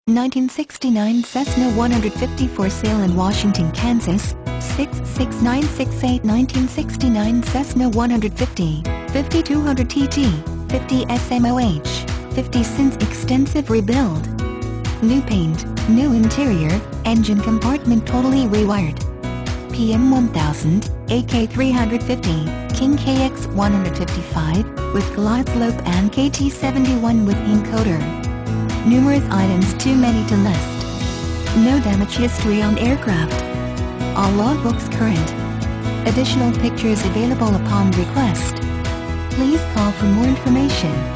1969 Cessna 150 for sale in Washington, Kansas. 66968 1969 Cessna 150, 5200 TT, 50 SMOH, 50 since extensive rebuild. New paint, new interior, engine compartment totally rewired. PM1000, AK350, King KX155, with glideslope and KT71 with encoder. Numerous items too many to list. No damage history on aircraft. All logbooks current. Additional pictures available upon request. Please call for more information.